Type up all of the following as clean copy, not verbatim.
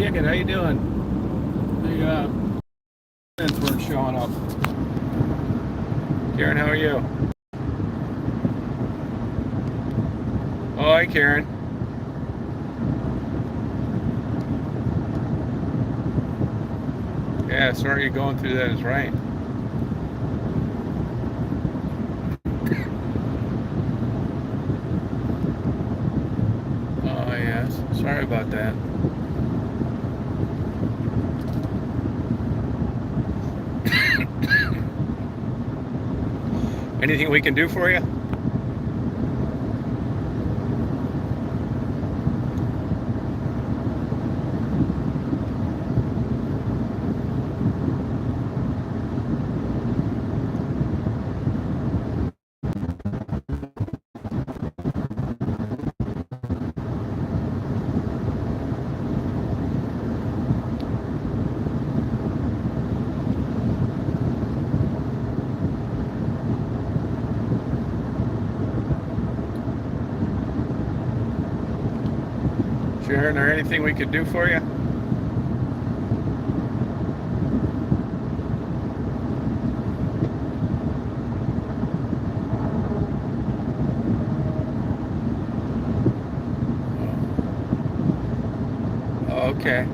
ticket. How you doing? The minutes weren't showing up. Karen, how are you? Oh, hi, Karen. Yeah, sorry you're going through that. Is right. Oh, yes. Sorry about that. Anything we can do for you? Sharon, or anything we could do for you? Oh, okay.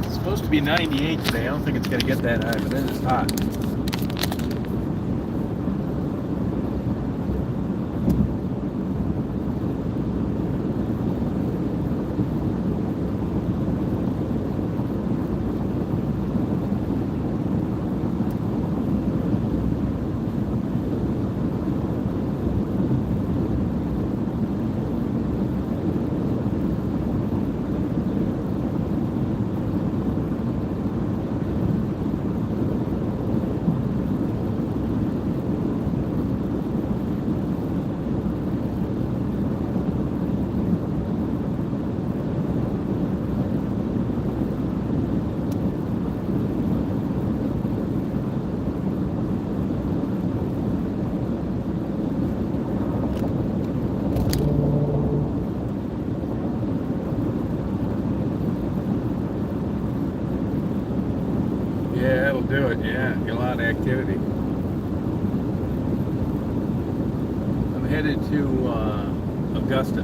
It's supposed to be 98 today. I don't think it's going to get that high, but then it's hot. Yeah, it'll do it. Yeah, get a lot of activity. I'm headed to Augusta.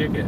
kick it.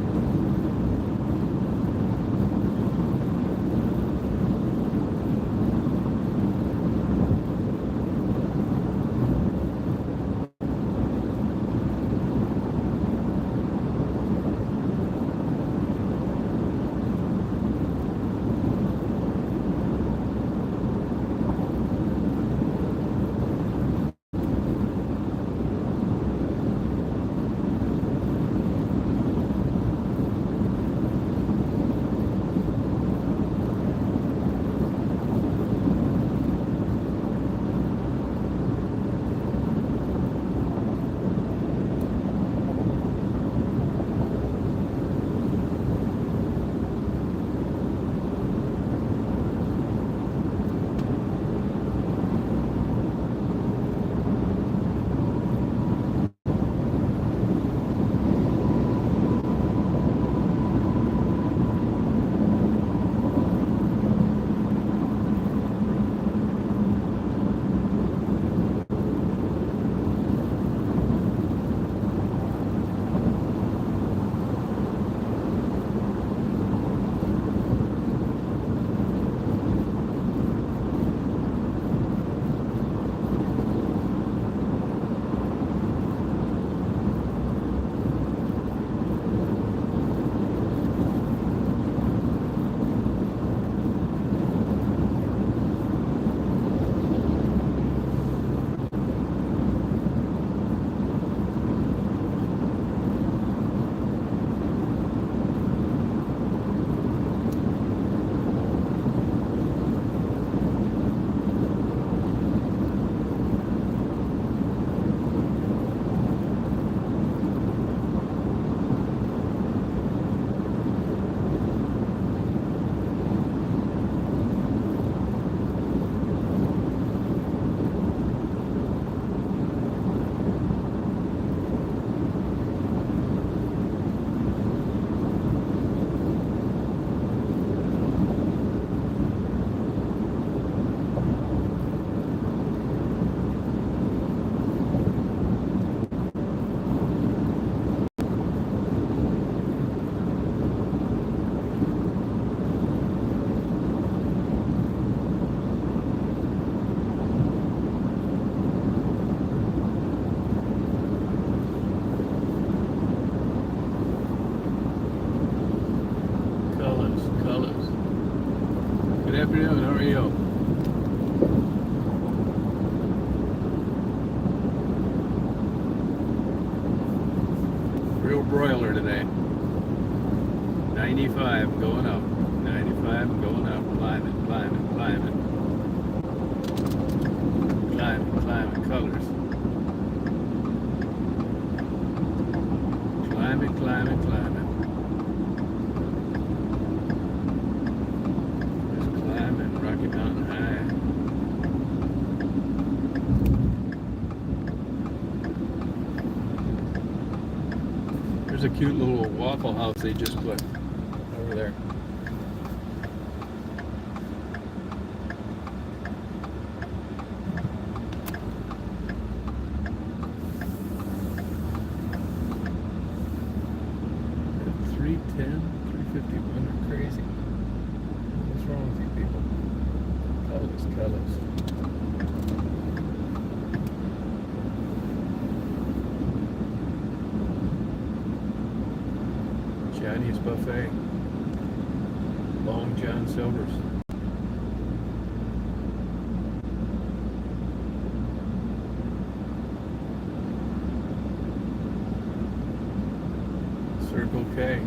Good afternoon, how are you? Real broiler today. 95 going up. 95 going up. Climbing, climbing, climbing. Climbing, climbing colors. Climbing, climbing, climbing. Rocky Mountain High. There's a cute little Waffle House they just put over there. At 310, 351 are crazy. What's wrong with you people? Colors. Chinese buffet. Long John Silver's. Circle K.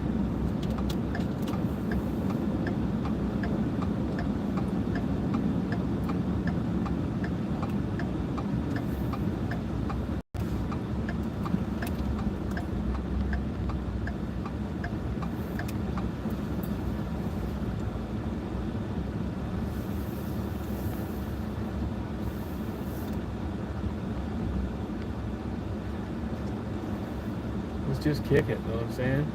Let's just kick it, know what I'm saying?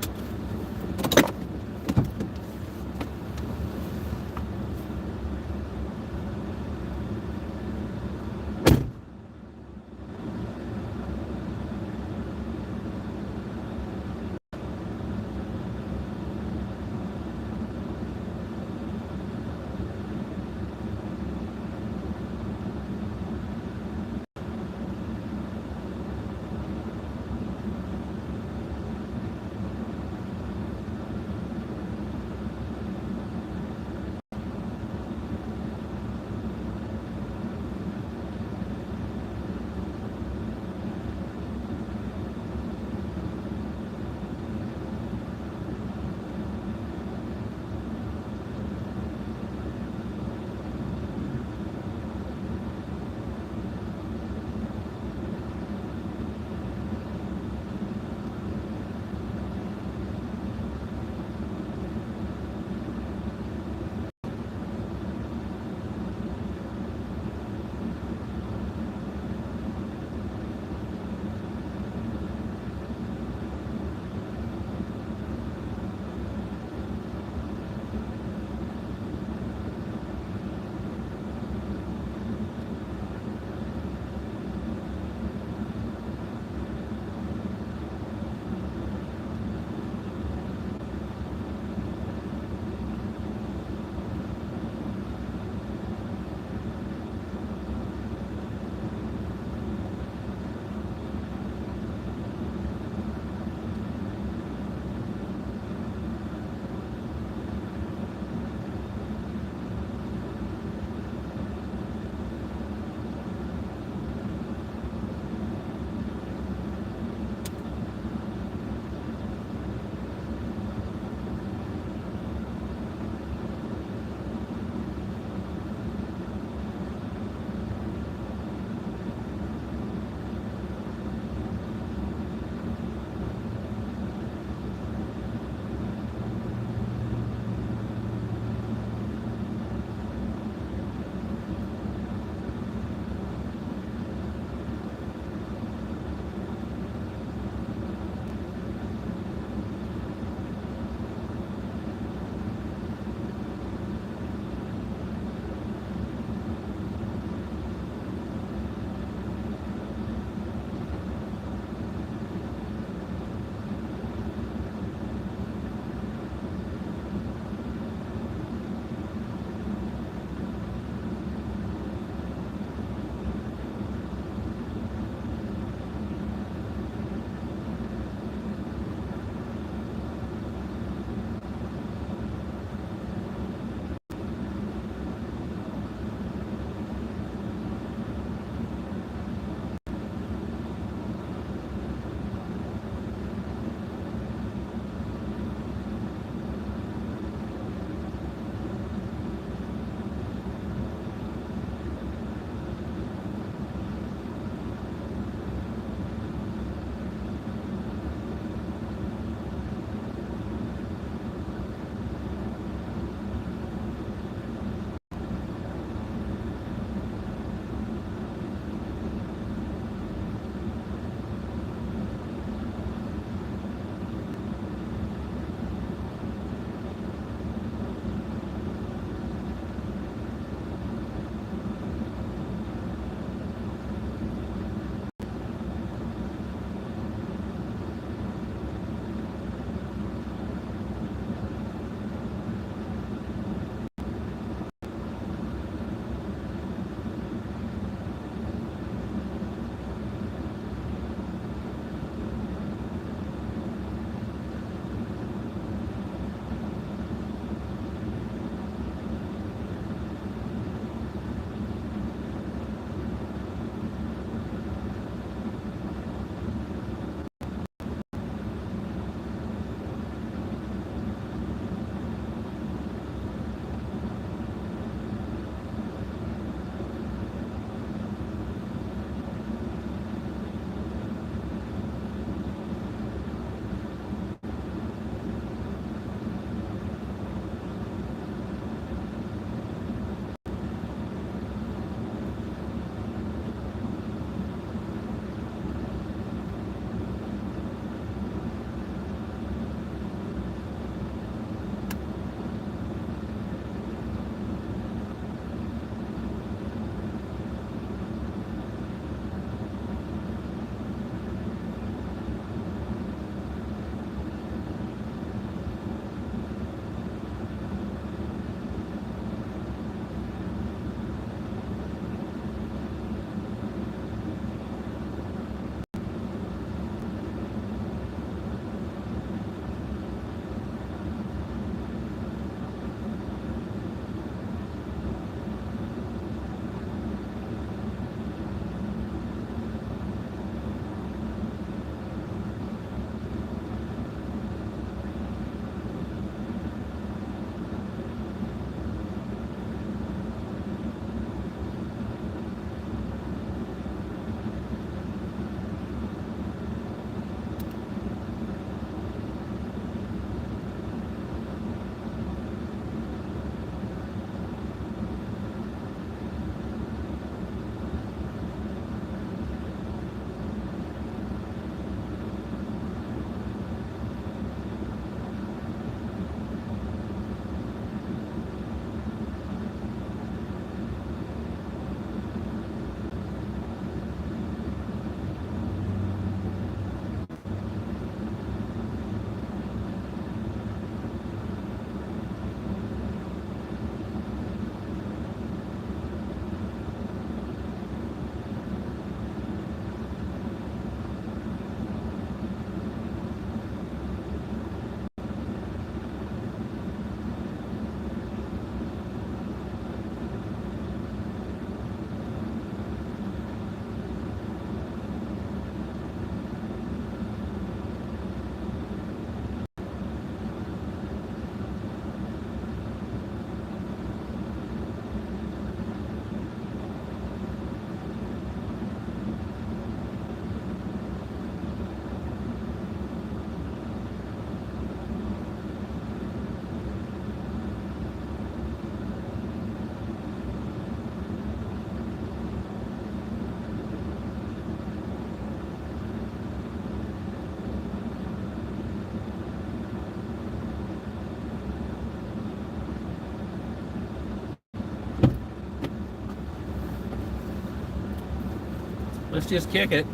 Let's just kick it.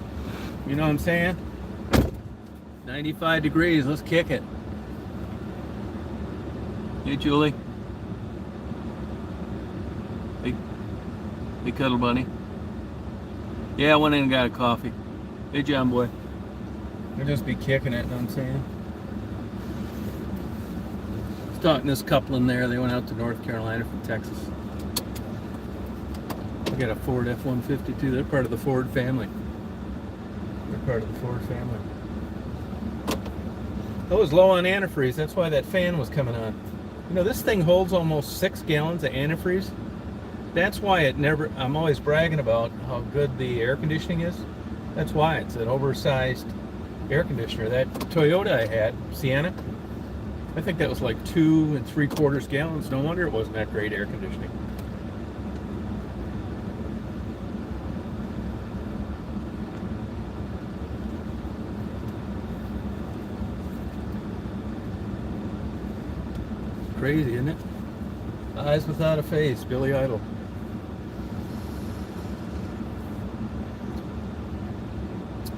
You know what I'm saying? 95 degrees. Let's kick it. Hey, Julie. Hey, Cuddle Bunny. Yeah, I went in and got a coffee. Hey, John Boy. We'll just be kicking it, you know what I'm saying? I was talking to this couple in there. They went out to North Carolina from Texas. We got a Ford F-150 too. They're part of the Ford family. They're part of the Ford family. I was low on antifreeze. That's why that fan was coming on. You know, this thing holds almost 6 gallons of antifreeze. That's why it never, I'm always bragging about how good the air conditioning is. That's why it's an oversized air conditioner. That Toyota I had, Sienna, I think that was like 2 3/4 gallons. No wonder it wasn't that great air conditioning. Crazy, isn't it? Eyes without a face, Billy Idol.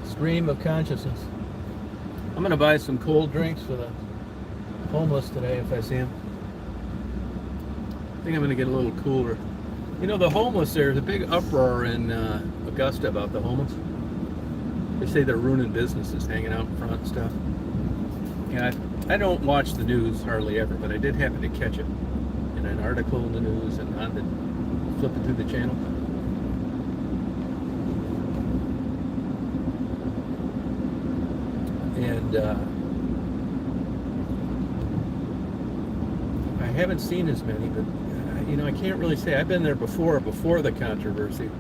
Stream of consciousness. I'm gonna buy some cold drinks for the homeless today if I see them. I think I'm gonna get a little cooler. You know, the homeless, there's a big uproar in Augusta about the homeless. They say they're ruining businesses, hanging out in front and stuff. Yeah, I don't watch the news hardly ever, but I did happen to catch it in an article in the news and on the flipping through the channel. And I haven't seen as many, but you know, I can't really say. I've been there before the controversy,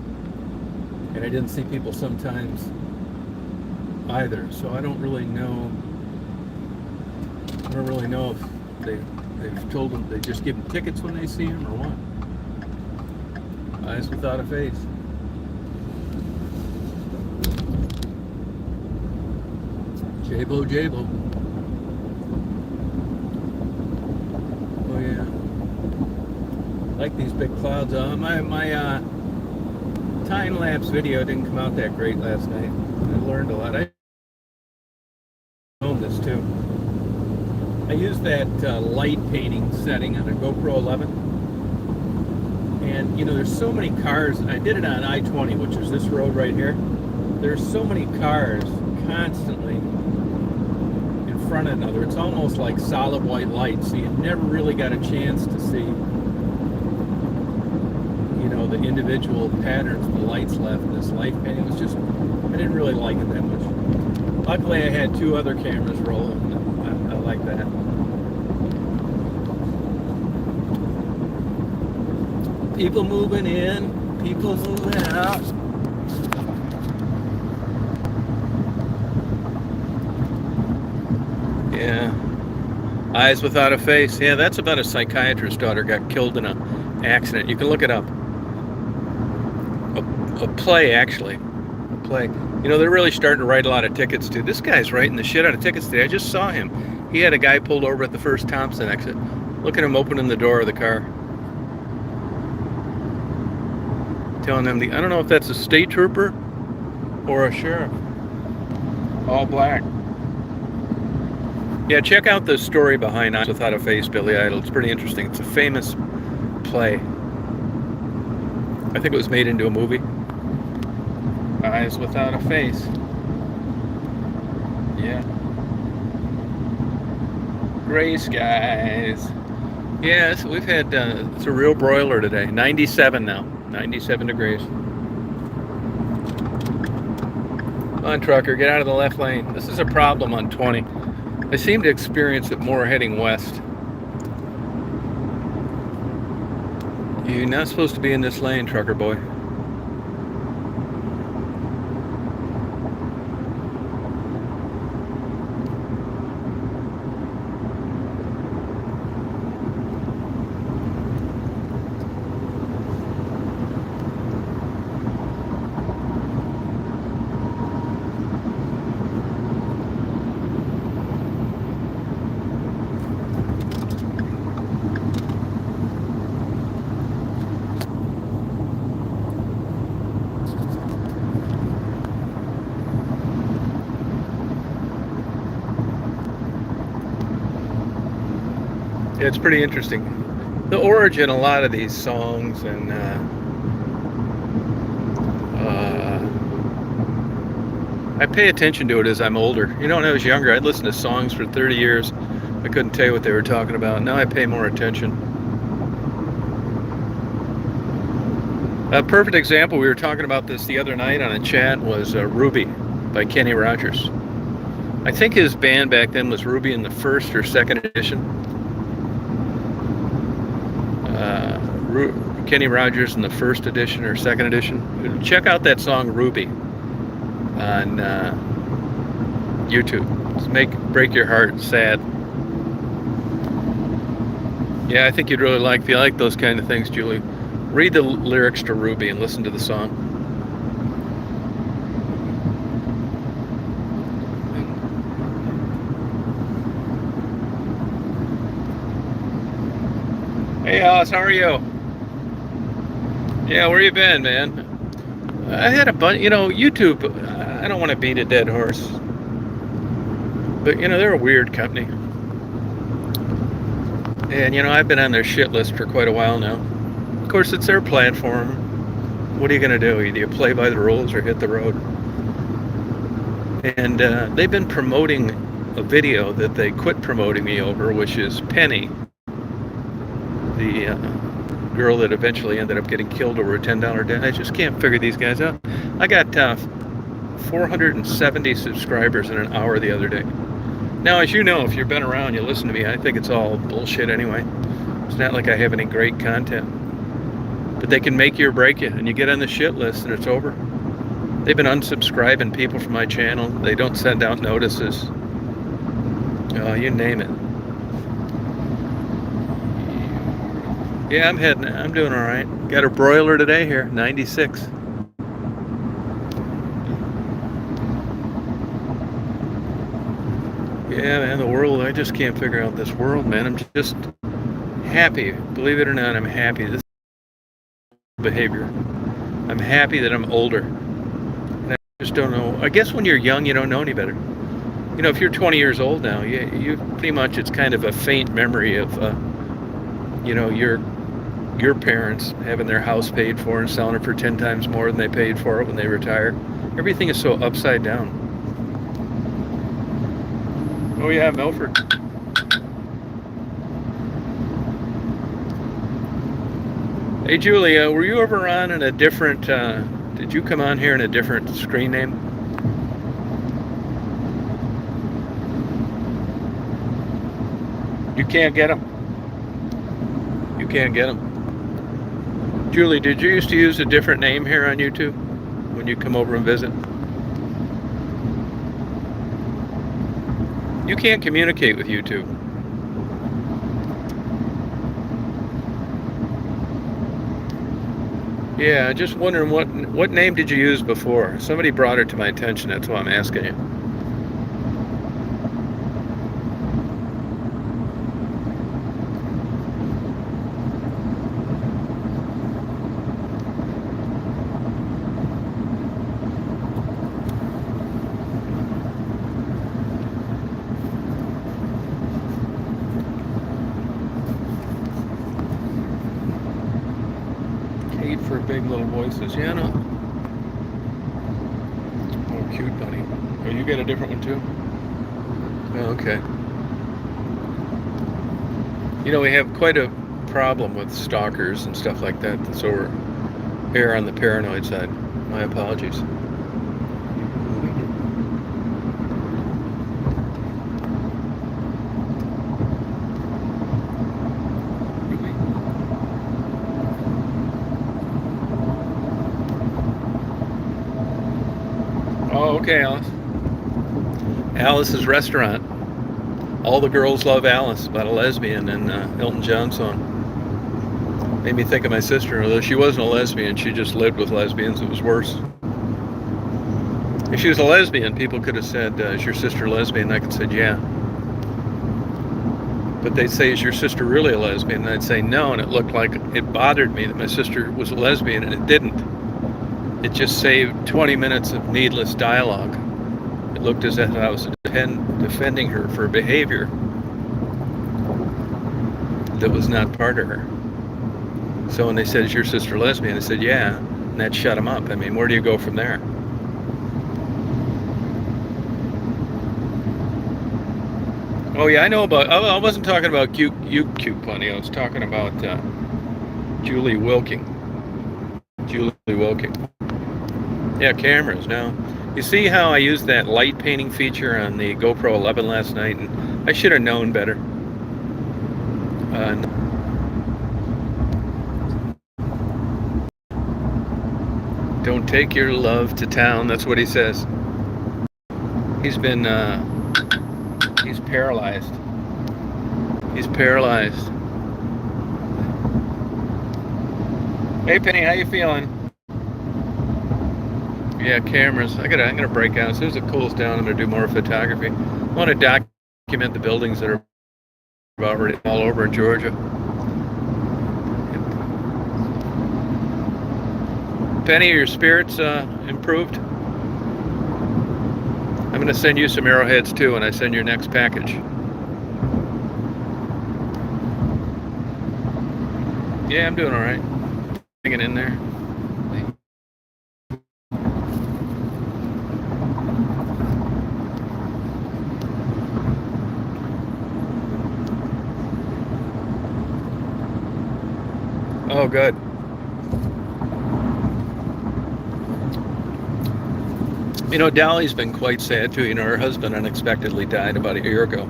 and I didn't see people sometimes either. So I don't really know. I don't really know if they've told them they just give them tickets when they see them or what. Eyes without a face. J-Bo, J-Bo. Oh yeah. Like these big clouds. My time-lapse video didn't come out that great last night. I learned a lot. I filmed this too. I used that light painting setting on a GoPro 11. And you know, there's so many cars. I did it on I-20, which is this road right here. There's so many cars constantly in front of another. It's almost like solid white light, so you never really got a chance to see, you know, the individual patterns the lights left in this light painting. It was just, I didn't really like it that much. Luckily I had 2 other cameras rolling. I like that. People moving in, people moving out. Yeah. Eyes without a face. Yeah, that's about a psychiatrist's daughter got killed in an accident. You can look it up. A play, actually. A play. You know, they're really starting to write a lot of tickets, too. This guy's writing the shit out of tickets today. I just saw him. He had a guy pulled over at the First Thompson exit. Look at him opening the door of the car. Telling them I don't know if that's a state trooper or a sheriff. All black. Yeah, check out the story behind Eyes Without a Face, Billy Idol. It's pretty interesting. It's a famous play. I think it was made into a movie. Eyes Without a Face. Yeah. Gray skies. Yes, we've had, it's a real broiler today. 97 now. 97 degrees. Come on, trucker, get out of the left lane. This is a problem on 20. I seem to experience it more heading west. You're not supposed to be in this lane, trucker boy. It's pretty interesting. The origin, a lot of these songs, and I pay attention to it as I'm older. You know, when I was younger, I'd listen to songs for 30 years. I couldn't tell you what they were talking about. Now I pay more attention. A perfect example, we were talking about this the other night on a chat, was Ruby by Kenny Rogers. I think his band back then was Ruby in the first or second edition. Kenny Rogers in the first edition or second edition. Check out that song Ruby on YouTube. It's break your heart sad. Yeah, I think you'd really like, if you like those kind of things, Julie, read the lyrics to Ruby and listen to the song. Hey Alice, how are you? Yeah, where you been, man? I had a bunch, you know, YouTube, I don't want to beat a dead horse, but, you know, they're a weird company. And, you know, I've been on their shit list for quite a while now. Of course, it's their platform. What are you going to do? Either you play by the rules or hit the road. And they've been promoting a video that they quit promoting me over, which is Penny, the girl that eventually ended up getting killed over a $10 debt. I just can't figure these guys out. I got 470 subscribers in an hour the other day. Now, as you know, if you've been around, you listen to me, I think it's all bullshit anyway. It's not like I have any great content. But they can make you or break you, and you get on the shit list and it's over. They've been unsubscribing people from my channel. They don't send out notices. You name it. Yeah, I'm doing all right. Got a broiler today here, 96. Yeah, man, the world, I just can't figure out this world, man. I'm just happy. Believe it or not, I'm happy. This behavior. I'm happy that I'm older. And I just don't know. I guess when you're young, you don't know any better. You know, if you're 20 years old now, you pretty much, it's kind of a faint memory of, you know, your parents having their house paid for and selling it for 10 times more than they paid for it when they retire. Everything is so upside down. Oh yeah, Milford. Hey Julia, were you ever on in a different, did you come on here in a different screen name? You can't get them. You can't get them. Julie, did you used to use a different name here on YouTube when you come over and visit? You can't communicate with YouTube. Yeah, just wondering what name did you use before? Somebody brought it to my attention, that's why I'm asking you. For big little voices, yeah, no. Oh, cute bunny. Oh, you get a different one too? Oh, okay. You know, we have quite a problem with stalkers and stuff like that, so we're here on the paranoid side. My apologies. Oh, okay, Alice. Alice's Restaurant. All the Girls Love Alice, about a lesbian in Elton John song. Made me think of my sister, although she wasn't a lesbian, she just lived with lesbians. It was worse. If she was a lesbian, people could have said, is your sister lesbian? I could say, yeah. But they'd say, is your sister really a lesbian? And I'd say no, and it looked like it bothered me that my sister was a lesbian, and it didn't. It just saved 20 minutes of needless dialogue. It looked as if I was defending her for behavior. that was not part of her. So when they said, "Is your sister lesbian?" I said, "Yeah," and that shut him up. I mean, where do you go from there? Oh yeah, I know about. I wasn't talking about cute plenty. I was talking about Julie Wilking. Julie Wilking. Yeah, cameras. Now, you see how I used that light painting feature on the GoPro 11 last night, and I should have known better. Don't take your love to town. That's what he says. He's been. He's paralyzed. He's paralyzed. Hey Penny, how you feeling? Yeah, cameras. I'm gonna break out. As soon as it cools down, I'm gonna do more photography. I want to document the buildings that are already all over in Georgia. Penny, your spirits improved? I'm gonna send you some arrowheads too when I send your next package. Yeah, I'm doing all right. Hanging in there. Oh, good. You know, Dolly's been quite sad too. You know, her husband unexpectedly died about a year ago,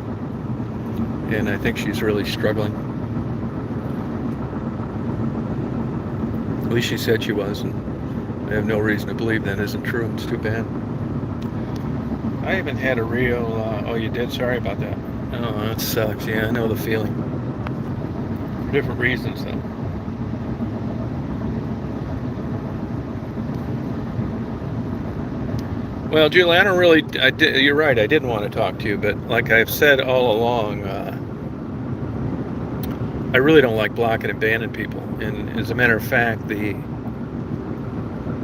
and I think she's really struggling. At least she said she was, and I have no reason to believe that isn't true. It's too bad. I haven't had a real. Oh, you did? Sorry about that. Oh, that sucks. Yeah, I know the feeling. For different reasons, though. Well, Julie, I don't really. You're right. I didn't want to talk to you, but like I've said all along, I really don't like blocking and banning people. And as a matter of fact, the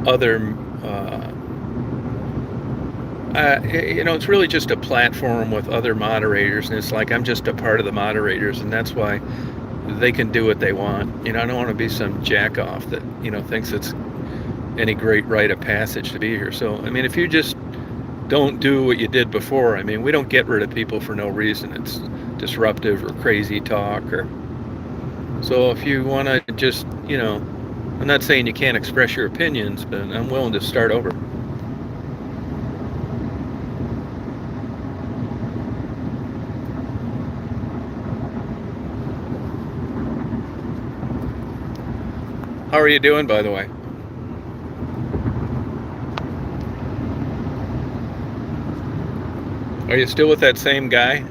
other, you know, it's really just a platform with other moderators, and it's like I'm just a part of the moderators, and that's why they can do what they want. You know, I don't want to be some jack off that, you know, thinks it's any great rite of passage to be here. So, I mean, if you just don't do what you did before, I mean, we don't get rid of people for no reason. It's disruptive or crazy talk, or so if you want to just, you know, I'm not saying you can't express your opinions, but I'm willing to start over. How are you doing, by the way? Are you still with that same guy?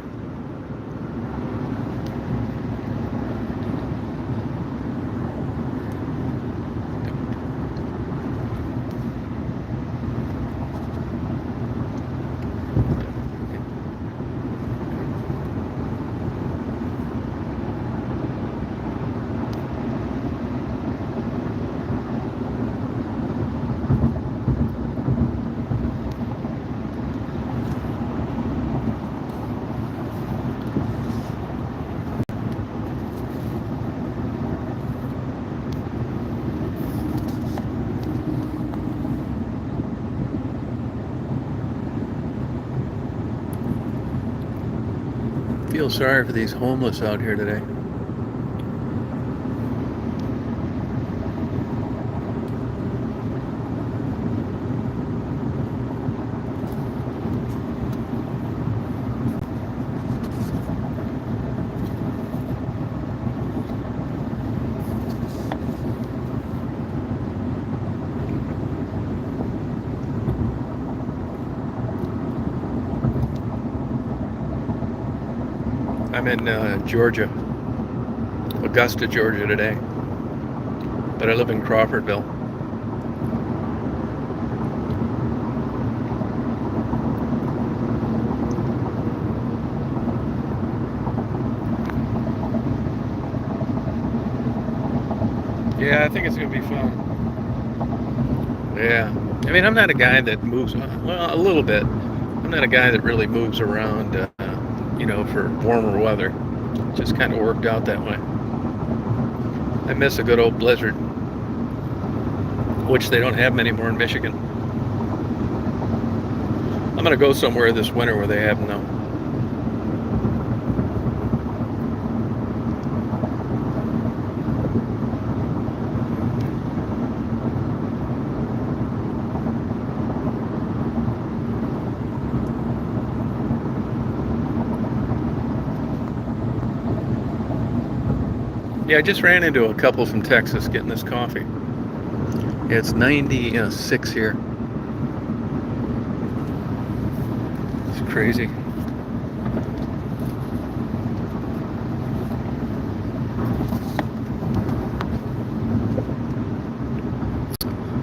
I feel sorry for these homeless out here today. I'm in Georgia, Augusta, Georgia today, but I live in Crawfordville. Yeah, I think it's going to be fun. Yeah. I mean, I'm not a guy that moves, well, a little bit. I'm not a guy that really moves around, you know, for warmer weather. It just kind of worked out that way. I miss a good old blizzard, which they don't have many more in Michigan. I'm gonna go somewhere this winter where they have them though. Yeah, I just ran into a couple from Texas getting this coffee. It's 96 here. It's crazy.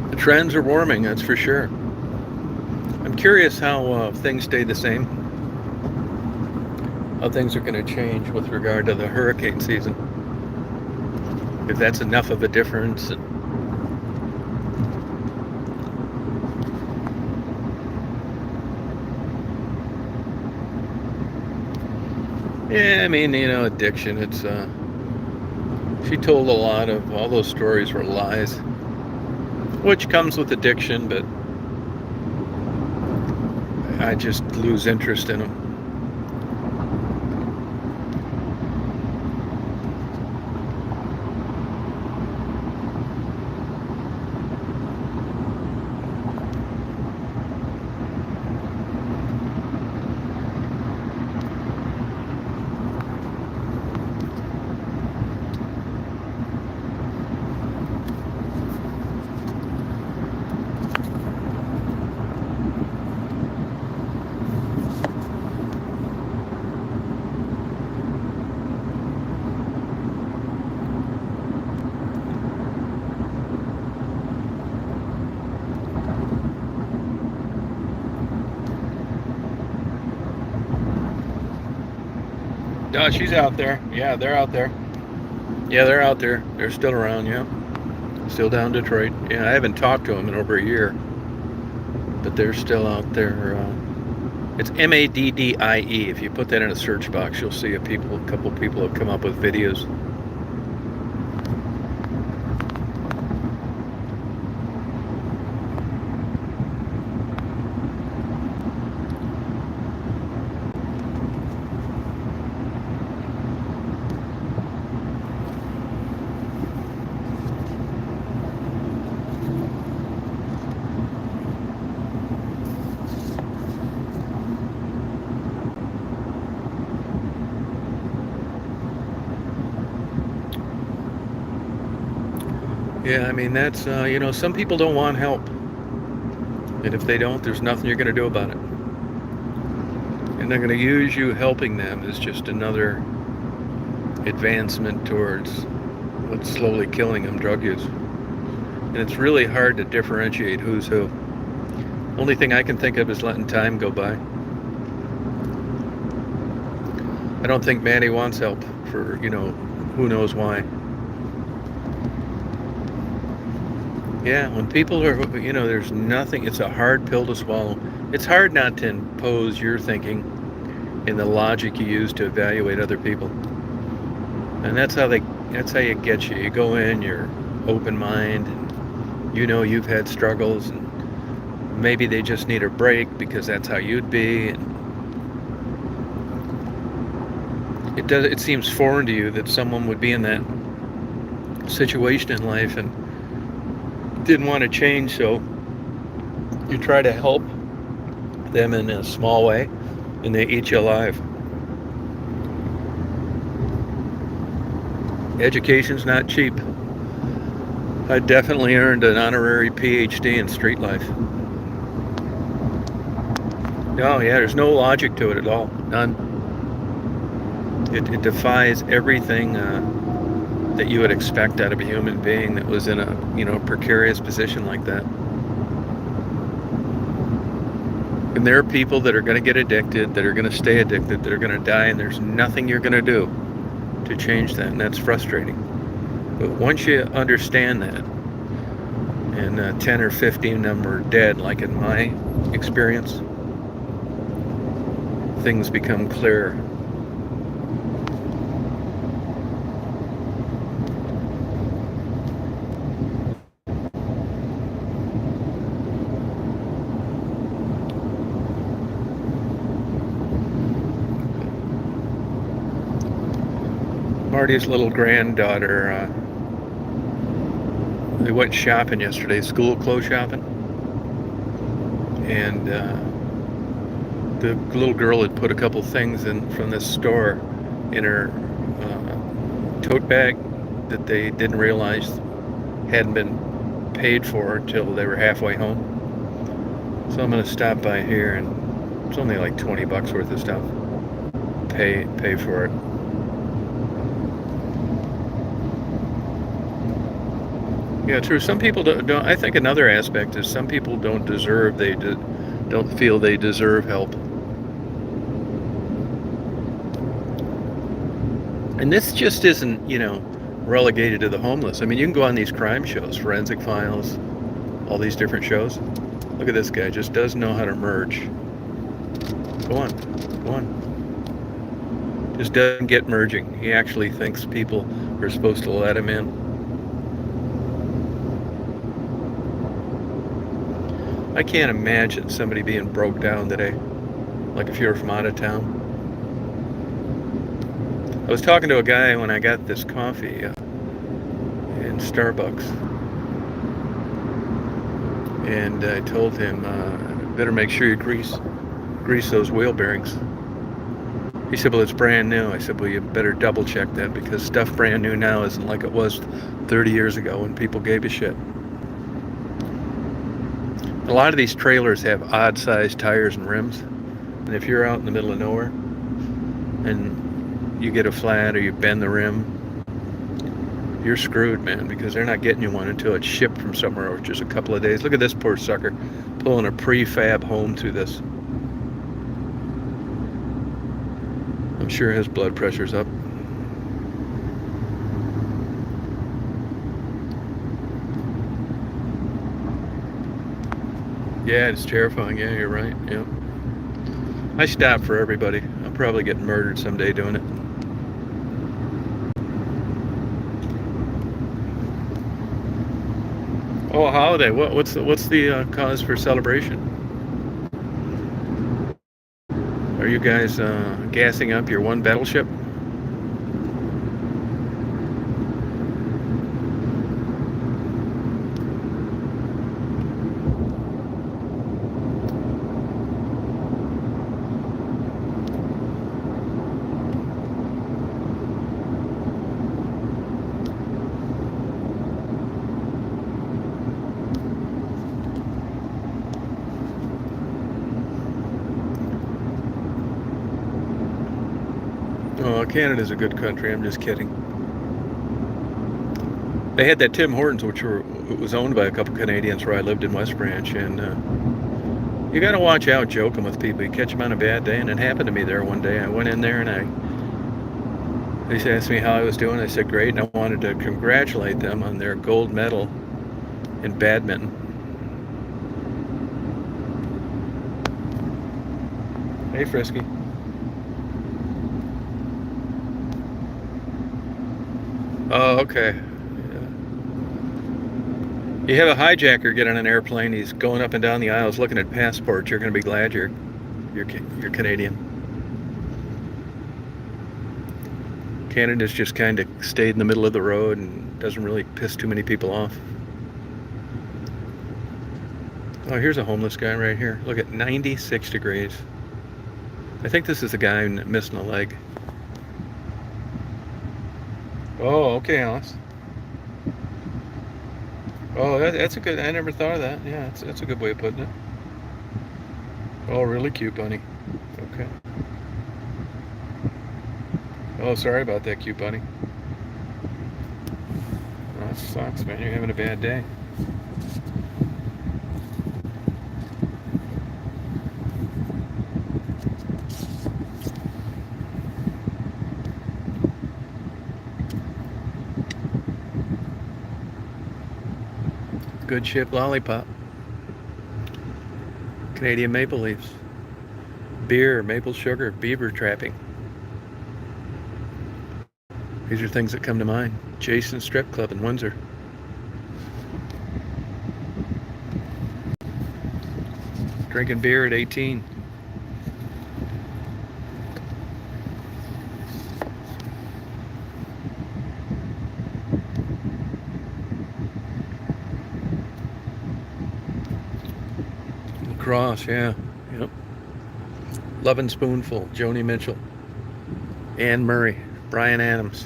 The trends are warming, that's for sure. I'm curious how things stay the same. How things are going to change with regard to the hurricane season. If that's enough of a difference. Yeah, I mean, addiction, it's she told a lot of, all those stories were lies, which comes with addiction, but I just lose interest in them. No, she's out there. Yeah, they're out there. Yeah, they're out there. They're still around, yeah. Still down Detroit. Yeah, I haven't talked to them in over a year. But they're still out there. It's Maddie. If you put that in a search box, you'll see a couple people have come up with videos. Yeah, I mean, that's, some people don't want help. And if they don't, there's nothing you're going to do about it. And they're going to use you helping them as just another advancement towards what's slowly killing them, drug use. And it's really hard to differentiate who's who. Only thing I can think of is letting time go by. I don't think Maddie wants help for, who knows why. Yeah, when people are, there's nothing, it's a hard pill to swallow. It's hard not to impose your thinking and the logic you use to evaluate other people. And that's how you get you. You go in, you're open mind, and you've had struggles, and maybe they just need a break because that's how you'd be. And it seems foreign to you that someone would be in that situation in life and didn't want to change, so you try to help them in a small way, and they eat you alive. Education's not cheap. I definitely earned an honorary PhD in street life. No, yeah, there's no logic to it at all. None. It defies everything that you would expect out of a human being that was in a precarious position like that. And there are people that are going to get addicted, that are going to stay addicted, that are going to die, and there's nothing you're going to do to change that, and that's frustrating. But once you understand that, and 10 or 15 of them are dead, like in my experience, things become clearer. Marty's little granddaughter, they went shopping yesterday, school clothes shopping. And the little girl had put a couple things in from this store in her tote bag that they didn't realize hadn't been paid for until they were halfway home. So I'm going to stop by here, and it's only like 20 bucks worth of stuff. Pay for it. Yeah, true. Some people don't. I think another aspect is some people don't deserve. Don't feel they deserve help. And this just isn't, relegated to the homeless. I mean, you can go on these crime shows, Forensic Files, all these different shows. Look at this guy, just doesn't know how to merge. Go on. Just doesn't get merging. He actually thinks people are supposed to let him in. I can't imagine somebody being broke down today, like if you're from out of town. I was talking to a guy when I got this coffee in Starbucks, and I told him, better make sure you grease those wheel bearings. He said, well, it's brand new. I said, well, you better double check that, because stuff brand new now isn't like it was 30 years ago when people gave a shit. A lot of these trailers have odd sized tires and rims, and if you're out in the middle of nowhere and you get a flat or you bend the rim, you're screwed, man, because they're not getting you one until it's shipped from somewhere, which is a couple of days. Look at this poor sucker pulling a prefab home through this. I'm sure his blood pressure's up. Yeah, it's terrifying. Yeah, you're right. Yeah. I stop for everybody. I'll probably get murdered someday doing it. Oh, a holiday. What's the cause for celebration? Are you guys gassing up your one battleship? Oh, Canada's a good country. I'm just kidding. They had that Tim Hortons, which was owned by a couple Canadians where I lived in West Branch, and you got to watch out joking with people. You catch them on a bad day, and it happened to me there one day. I went in there, and they asked me how I was doing. I said great, and I wanted to congratulate them on their gold medal in badminton. Hey, Frisky. Oh, okay. Yeah. You have a hijacker get on an airplane. He's going up and down the aisles looking at passports. You're going to be glad you're Canadian. Canada's just kind of stayed in the middle of the road and doesn't really piss too many people off. Oh, here's a homeless guy right here. Look at 96 degrees. I think this is the guy missing a leg. Oh, okay, Alice. Oh, that's a good. I never thought of that. Yeah, that's a good way of putting it. Oh, really cute bunny. Okay. Oh, sorry about that, cute bunny. Oh, that sucks, man. You're having a bad day. Good ship lollipop. Canadian maple leaves. Beer, maple sugar, beaver trapping. These are things that come to mind. Jason's Strip Club in Windsor. Drinking beer at 18. Cross, yeah. Yep. Lovin' Spoonful, Joni Mitchell, Anne Murray, Bryan Adams,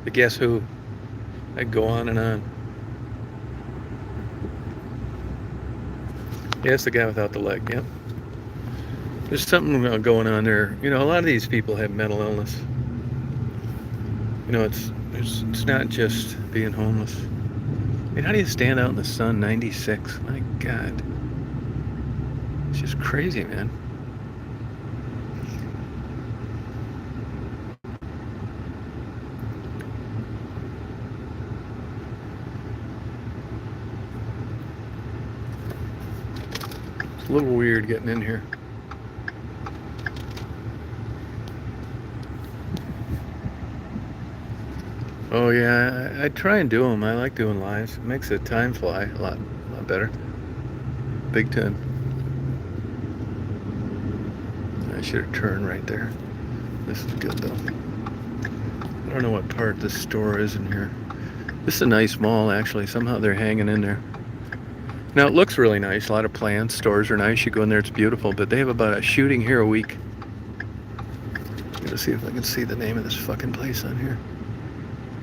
the Guess Who. I'd go on and on. Yeah, it's the guy without the leg, yep. There's something going on there. You know, a lot of these people have mental illness. You know, it's not just being homeless. I mean, how do you stand out in the sun, 96? My God. It's just crazy, man. It's a little weird getting in here. Oh yeah, I try and do them. I like doing lives. It makes the time fly a lot better. Big time. I should have turned right there. This is good though. I don't know what part this store is in here. This is a nice mall actually. Somehow they're hanging in there. Now it looks really nice. A lot of plants. Stores are nice. You go in there, it's beautiful. But they have about a shooting here a week. I'm gonna see if I can see the name of this fucking place on here.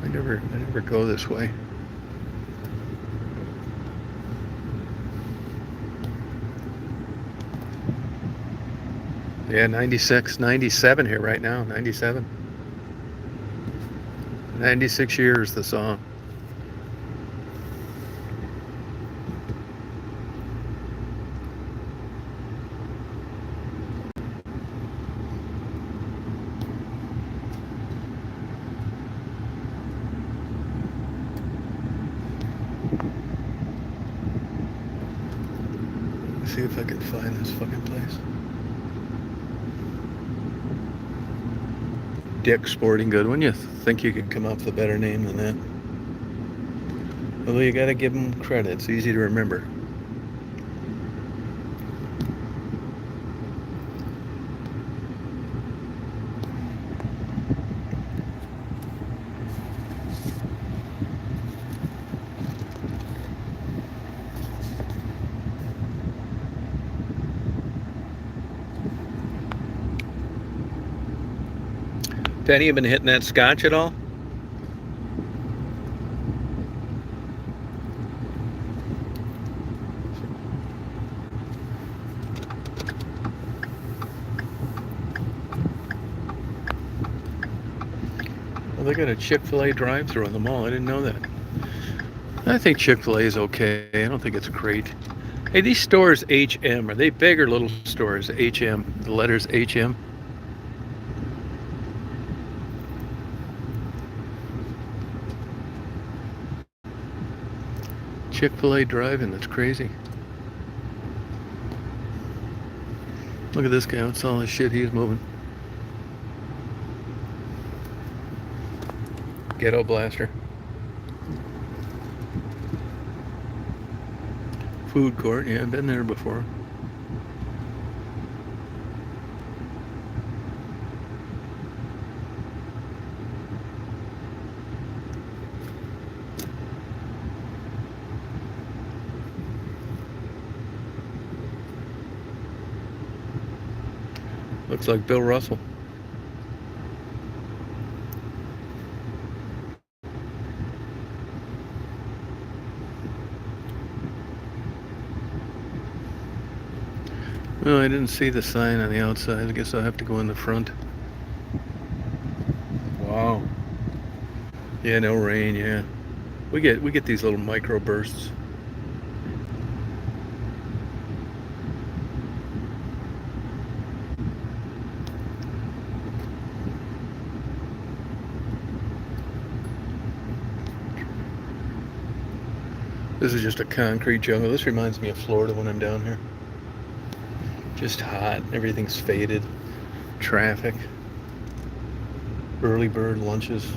I never go this way. Yeah, 96, 97 here right now, 97. 96 years, the song. Let's see if I can find this fucking place. Dick's Sporting Good. When you think you could come up with a better name than that? Although you gotta give them credit. It's easy to remember. Penny, you been hitting that scotch at all? Well, they got a Chick-fil-A drive-thru in the mall. I didn't know that. I think Chick-fil-A is okay. I don't think it's great. Hey, these stores, HM, are they big or little stores? HM, the letters HM. Chick-fil-A drive-in, that's crazy. Look at this guy, what's all this shit he's moving? Ghetto Blaster. Food court, yeah, I've been there before. Looks like Bill Russell. Well, I didn't see the sign on the outside. I guess I'll have to go in the front. Wow. Yeah, no rain, yeah. We get these little micro bursts. This is just a concrete jungle. This reminds me of Florida when I'm down here. Just hot, everything's faded. Traffic. Early bird lunches.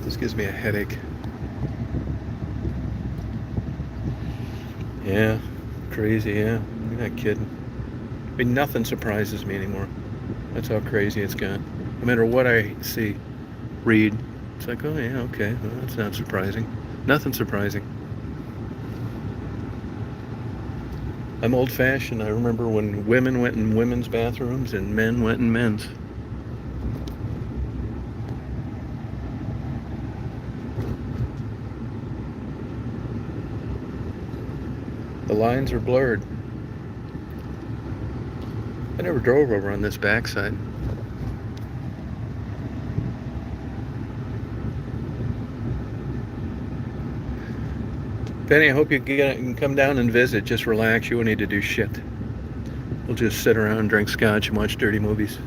This gives me a headache. Yeah, crazy, yeah. You're not kidding. I mean, nothing surprises me anymore. That's how crazy it's got. No matter what I see, read, it's like, oh yeah, okay, well, that's not surprising. Nothing surprising. I'm old-fashioned. I remember when women went in women's bathrooms and men went in men's. The lines are blurred. I never drove over on this backside. Penny, I hope you can come down and visit. Just relax. You won't need to do shit. We'll just sit around, drink scotch, and watch dirty movies.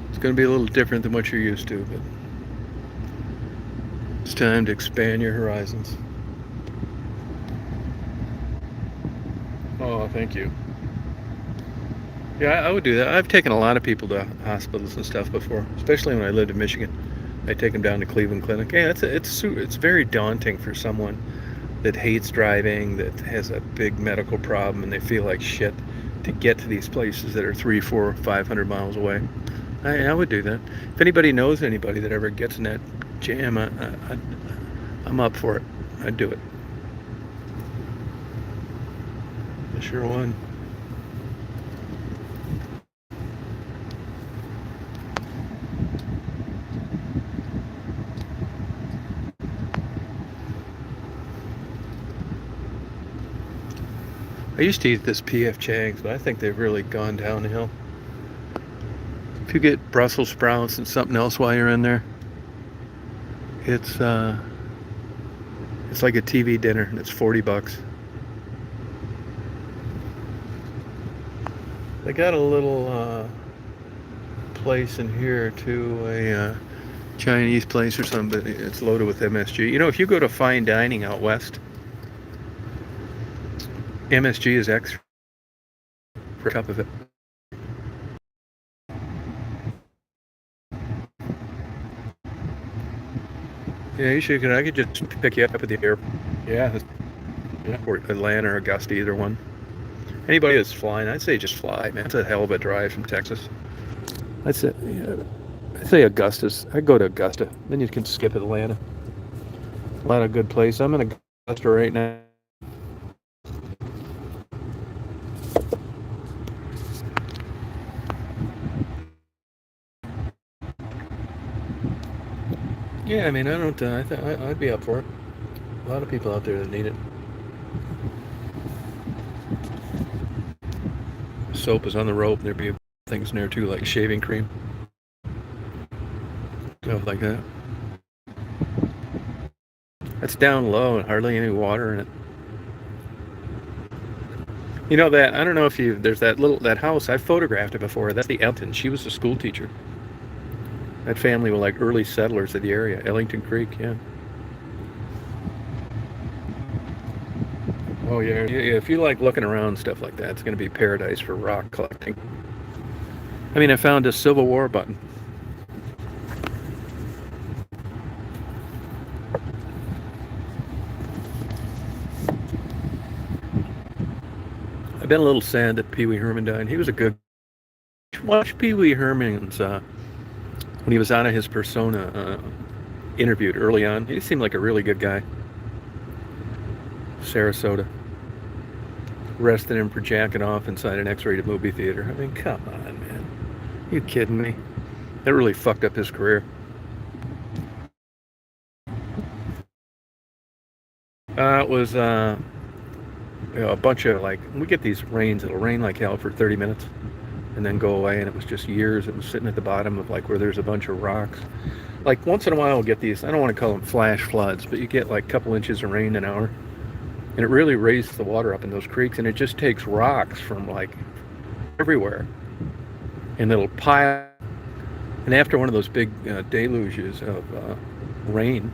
It's going to be a little different than what you're used to, but it's time to expand your horizons. Oh, thank you. Yeah, I would do that. I've taken a lot of people to hospitals and stuff before, especially when I lived in Michigan. I take them down to Cleveland Clinic. Yeah, it's very daunting for someone that hates driving, that has a big medical problem, and they feel like shit to get to these places that are 300, 400, 500 miles away. I would do that. If anybody knows anybody that ever gets in that jam, I'm up for it. I'd do it. I sure would. I used to eat this P.F. Chang's, but I think they've really gone downhill. If you get Brussels sprouts and something else while you're in there, it's like a TV dinner, and it's $40. They got a little place in here too, a Chinese place or something, but it's loaded with MSG. You know, if you go to fine dining out west, MSG is extra for a cup of it. Yeah, you should. I could just pick you up at the airport. Yeah, or Atlanta or Augusta, either one. Anybody that's flying, I'd say just fly, man. It's a hell of a drive from Texas. I'd say Augusta's. I'd go to Augusta. Then you can skip Atlanta. A lot of good places. I'm in Augusta right now. Yeah, I mean, I don't. I'd be up for it. A lot of people out there that need it. Soap is on the rope. There'd be things in there too, like shaving cream, stuff like that. That's down low and hardly any water in it. You know that, I don't know if there's that house, I've photographed it before. That's the Elton. She was a school teacher. That family were like early settlers of the area. Ellington Creek, yeah. Oh yeah, if you like looking around stuff like that, it's going to be paradise for rock collecting. I mean, I found a Civil War button. I've been a little sad that Pee Wee Herman died. He was a good. Watch Pee Wee Herman's when he was out of his persona, interviewed early on. He seemed like a really good guy. Sarasota. Arrested him for jacking off inside an X-rated movie theater. I mean, come on, man. You kidding me? That really fucked up his career. It was a bunch of, like, we get these rains. It'll rain like hell for 30 minutes and then go away, and it was just years. It was sitting at the bottom of, like, where there's a bunch of rocks. Like, once in a while we'll get these, I don't want to call them flash floods, but you get like a couple inches of rain an hour. And it really raises the water up in those creeks, and it just takes rocks from like everywhere, and it'll pile. And after one of those big deluges of rain,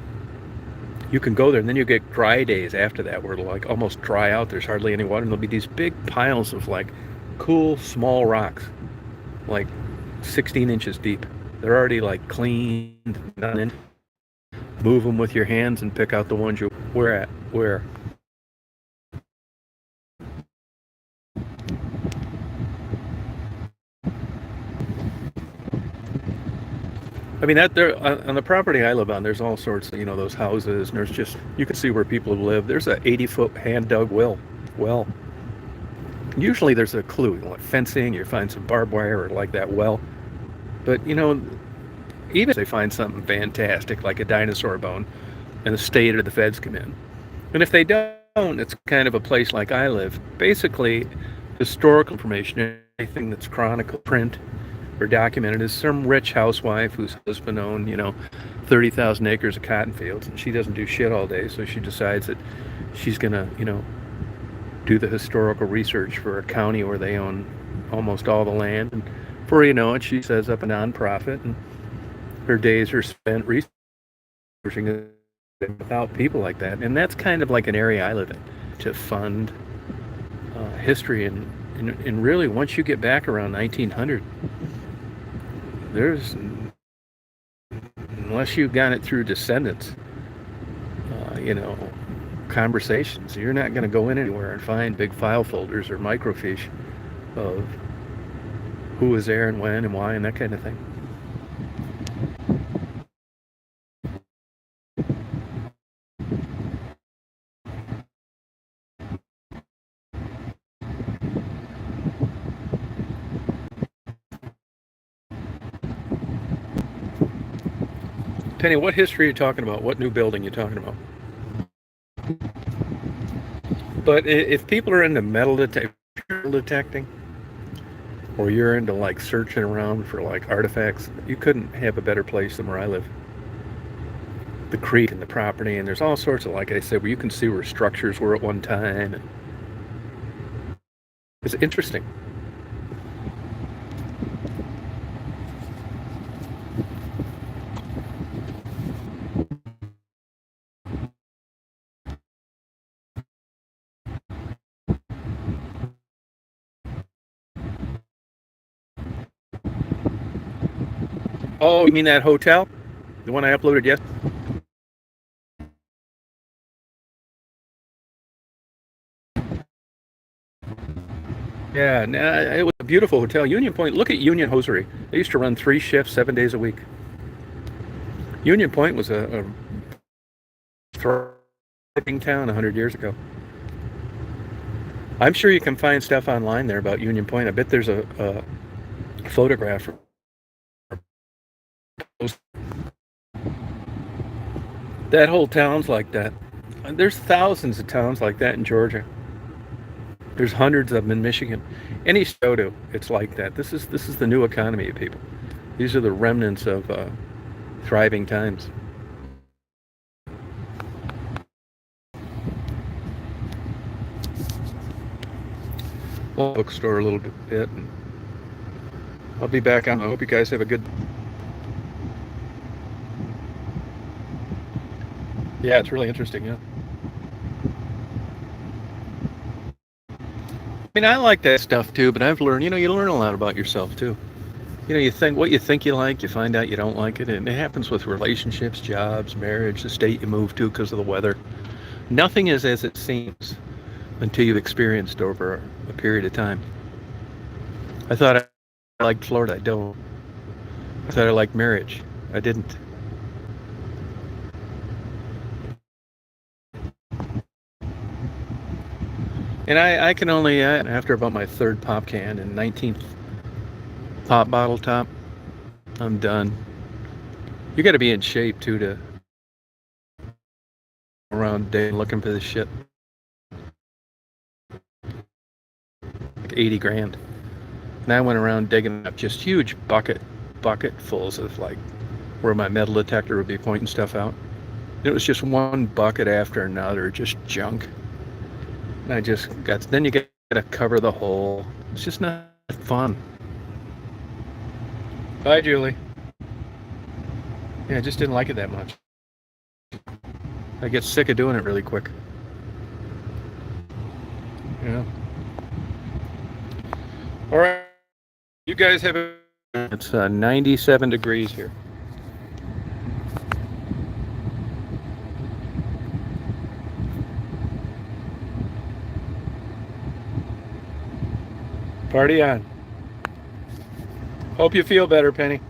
you can go there, and then you get dry days after that where it'll like almost dry out. There's hardly any water, and there'll be these big piles of like cool small rocks, like 16 inches deep. They're already like cleaned, done in. Move them with your hands and pick out the ones you where. I mean, that there on the property I live on, there's all sorts of, those houses, and there's just, you can see where people have lived. There's a 80-foot hand-dug well. Usually there's a clue, like fencing, you find some barbed wire or like that well. But, even if they find something fantastic, like a dinosaur bone, and the state or the feds come in. And if they don't, it's kind of a place like I live. Basically, historical information, anything that's chronicled, print, or documented, is some rich housewife whose husband owned, 30,000 acres of cotton fields, and she doesn't do shit all day, so she decides that she's gonna, do the historical research for a county where they own almost all the land. And before you know it, she sets up a nonprofit, and her days are spent researching it without people like that. And that's kind of like an area I live in, to fund history. And really, once you get back around 1900, there's, unless you've got it through descendants, conversations, you're not going to go in anywhere and find big file folders or microfiche of who was there and when and why and that kind of thing. Penny, what history are you talking about? What new building are you talking about? But if people are into metal detecting, or you're into like searching around for like artifacts, you couldn't have a better place than where I live. The creek and the property, and there's all sorts of, like I said, where you can see where structures were at one time. And it's interesting. Oh, you mean that hotel? The one I uploaded yesterday? Yeah, it was a beautiful hotel. Union Point, look at Union Hosiery. They used to run 3 shifts, 7 days a week. Union Point was a thriving town 100 years ago. I'm sure you can find stuff online there about Union Point. I bet there's a photograph. That whole town's like that. There's thousands of towns like that in Georgia. There's hundreds of them in Michigan. Any Soto, it's like that. This is the new economy of people. These are the remnants of thriving times. Bookstore a little bit. And I'll be back on. I hope you guys have a good. Yeah, it's really interesting. Yeah. I mean, I like that stuff too, but I've learned, you learn a lot about yourself too. You think what you think you like, you find out you don't like it, and it happens with relationships, jobs, marriage, the state you move to because of the weather. Nothing is as it seems until you've experienced over a period of time. I thought I liked Florida. I don't. I thought I liked marriage. I didn't. And I can only, after about my 3rd pop can and 19th pop bottle top, I'm done. You got to be in shape too to around day looking for this shit. Like 80 grand. And I went around digging up just huge bucketfuls of like where my metal detector would be pointing stuff out. It was just one bucket after another, just junk. And I just got, then you got to cover the hole. It's just not fun. Bye, Julie. Yeah, I just didn't like it that much. I get sick of doing it really quick. Yeah. All right. You guys have a... It's 97 degrees here. Party on. Hope you feel better, Penny.